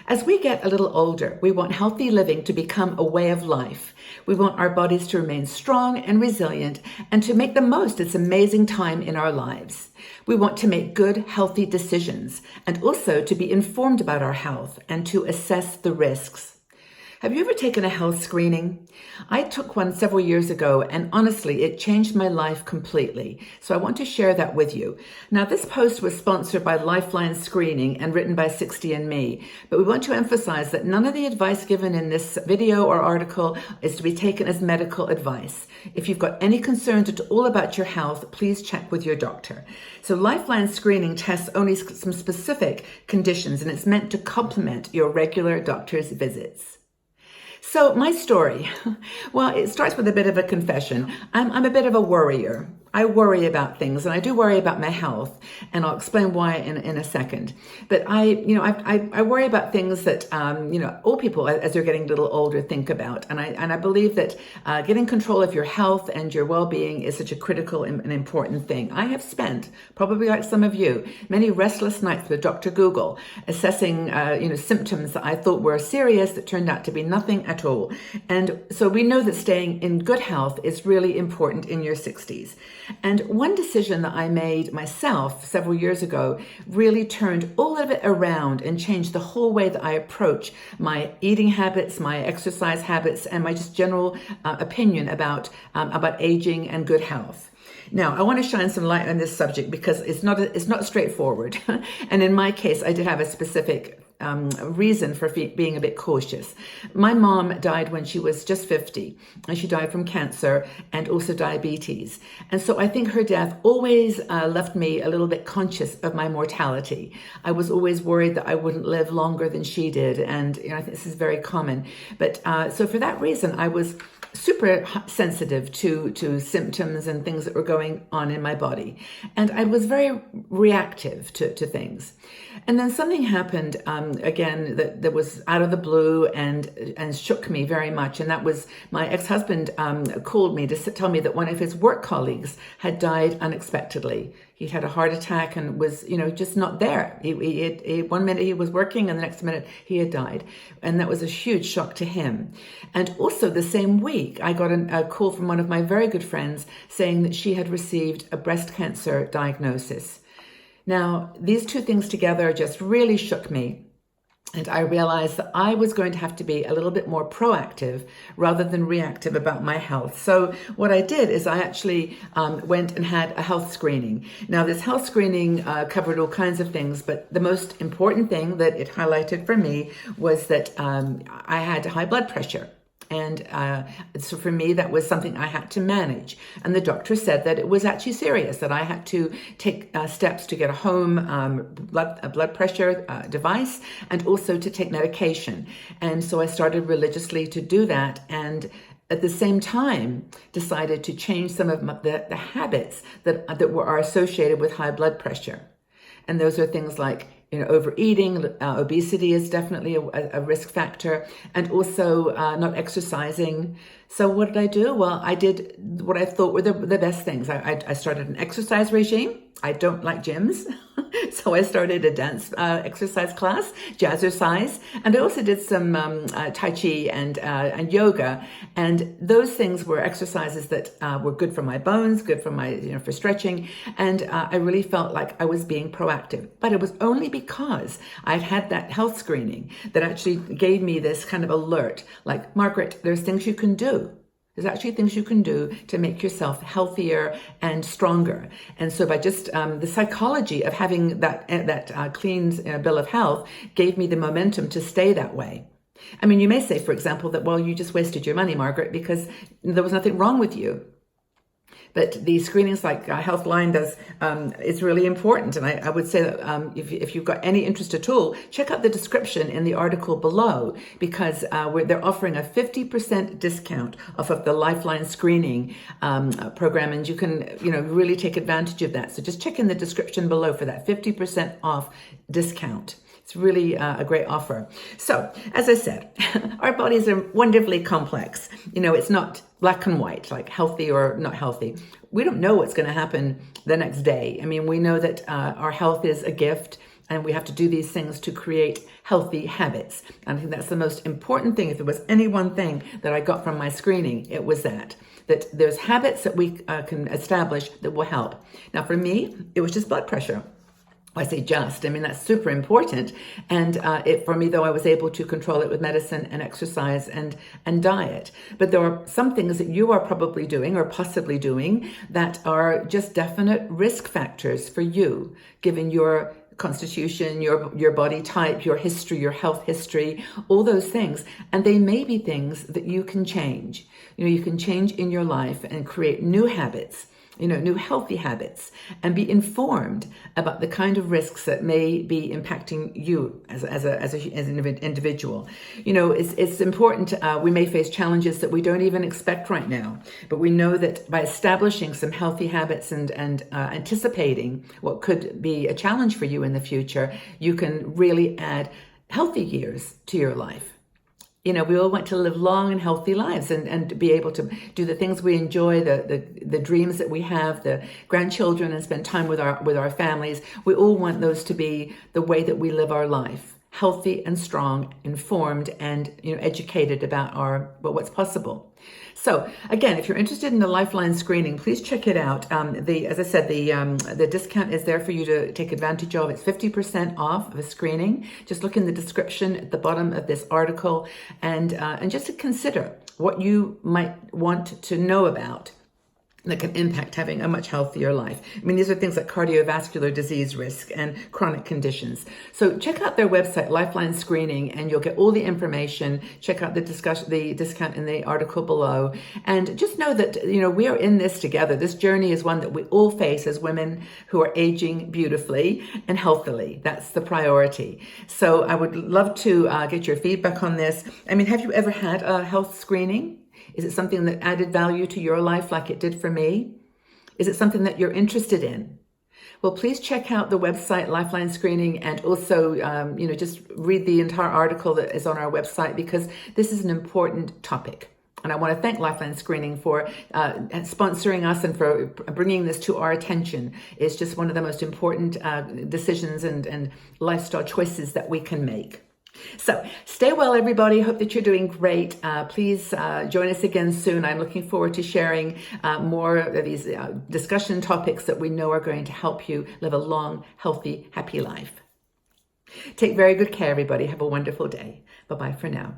As we get a little older, we want healthy living to become a way of life. We want our bodies to remain strong and resilient and to make the most of this amazing time in our lives. We want to make good, healthy decisions and also to be informed about our health and to assess the risks. Have you ever taken a health screening? I took one several years ago, and honestly, it changed my life completely. So I want to share that with you. Now, this post was sponsored by Lifeline Screening and written by 60andMe, but we want to emphasize that none of the advice given in this video or article is to be taken as medical advice. If you've got any concerns at all about your health, please check with your doctor. So Lifeline Screening tests only some specific conditions, and it's meant to complement your regular doctor's visits. So my story, well, it starts with a bit of a confession. I'm a bit of a worrier. I worry about things, and I do worry about my health, and I'll explain why in a second. But I worry about things that all people as they're getting a little older think about, and I believe that getting control of your health and your well-being is such a critical and important thing. I have spent, probably like some of you, many restless nights with Dr. Google assessing symptoms that I thought were serious that turned out to be nothing at all. And so we know that staying in good health is really important in your 60s. And one decision that I made myself several years ago really turned all of it around and changed the whole way that I approach my eating habits, my exercise habits, and my just general opinion about aging and good health. Now, I want to shine some light on this subject because it's not straightforward. And in my case, I did have a specific reason for being a bit cautious. My mom died when she was just 50, and she died from cancer and also diabetes. And so I think her death always left me a little bit conscious of my mortality. I was always worried that I wouldn't live longer than she did. And I think this is very common. But so for that reason, I was super sensitive to symptoms and things that were going on in my body. And I was very reactive to things. And then something happened, again, that was out of the blue and shook me very much. And that was my ex-husband called me to tell me that one of his work colleagues had died unexpectedly. He had a heart attack and was, just not there. He 1 minute he was working and the next minute he had died. And that was a huge shock to him. And also the same week, I got a call from one of my very good friends saying that she had received a breast cancer diagnosis. Now, these two things together just really shook me. And I realized that I was going to have to be a little bit more proactive rather than reactive about my health. So what I did is I actually went and had a health screening. Now, this health screening covered all kinds of things, but the most important thing that it highlighted for me was that I had high blood pressure. And so for me, that was something I had to manage. And the doctor said that it was actually serious, that I had to take steps to get a home blood pressure device and also to take medication. And so I started religiously to do that. And at the same time, decided to change some of the habits that are associated with high blood pressure. And those are things like overeating, obesity is definitely a risk factor, and also not exercising. So what did I do? Well, I did what I thought were the best things. I started an exercise regime. I don't like gyms. So I started a dance exercise class, jazzercise, and I also did some Tai Chi and yoga. And those things were exercises that were good for my bones, good for my, for stretching. And I really felt like I was being proactive. But it was only because I'd had that health screening that actually gave me this kind of alert, like, Margaret, there's things you can do. There's actually things you can do to make yourself healthier and stronger. And so by just the psychology of having that clean bill of health gave me the momentum to stay that way. I mean, you may say, for example, that, well, you just wasted your money, Margaret, because there was nothing wrong with you. But the screenings like Healthline does is really important. And I would say that if you've got any interest at all, check out the description in the article below, because they're offering a 50% discount off of the Lifeline screening program. And you can, really take advantage of that. So just check in the description below for that 50% off discount. It's really a great offer. So, as I said, our bodies are wonderfully complex. It's not black and white, like healthy or not healthy. We don't know what's going to happen the next day. I mean, we know that our health is a gift. And we have to do these things to create healthy habits. And I think that's the most important thing. If there was any one thing that I got from my screening, it was that there's habits that we can establish that will help. Now, for me, it was just blood pressure. I say just, I mean, that's super important. And for me, though, I was able to control it with medicine and exercise and diet. But there are some things that you are probably doing or possibly doing that are just definite risk factors for you, given your constitution, your body type, your history, your health history, all those things. And they may be things that you can change. You can change in your life and create new habits, new healthy habits, and be informed about the kind of risks that may be impacting you as an individual. It's important. We may face challenges that we don't even expect right now, but we know that by establishing some healthy habits and anticipating what could be a challenge for you in the future, you can really add healthy years to your life. We all want to live long and healthy lives and be able to do the things we enjoy, the dreams that we have, the grandchildren, and spend time with our families. We all want those to be the way that we live our life, healthy and strong, informed, and educated about what's possible. So again, if you're interested in the Lifeline screening, please check it out. As I said, the discount is there for you to take advantage of. It's 50% off of a screening. Just look in the description at the bottom of this article and just to consider what you might want to know about that can impact having a much healthier life. I mean, these are things like cardiovascular disease risk and chronic conditions. So check out their website, Lifeline Screening, and you'll get all the information. Check out the discount in the article below. And just know that, we are in this together. This journey is one that we all face as women who are aging beautifully and healthily. That's the priority. So I would love to get your feedback on this. I mean, have you ever had a health screening? Is it something that added value to your life like it did for me? Is it something that you're interested in? Well, please check out the website, Lifeline Screening, and also, just read the entire article that is on our website, because this is an important topic. And I want to thank Lifeline Screening for sponsoring us and for bringing this to our attention. It's just one of the most important decisions and lifestyle choices that we can make. So stay well, everybody. Hope that you're doing great. Please join us again soon. I'm looking forward to sharing more of these discussion topics that we know are going to help you live a long, healthy, happy life. Take very good care, everybody. Have a wonderful day. Bye-bye for now.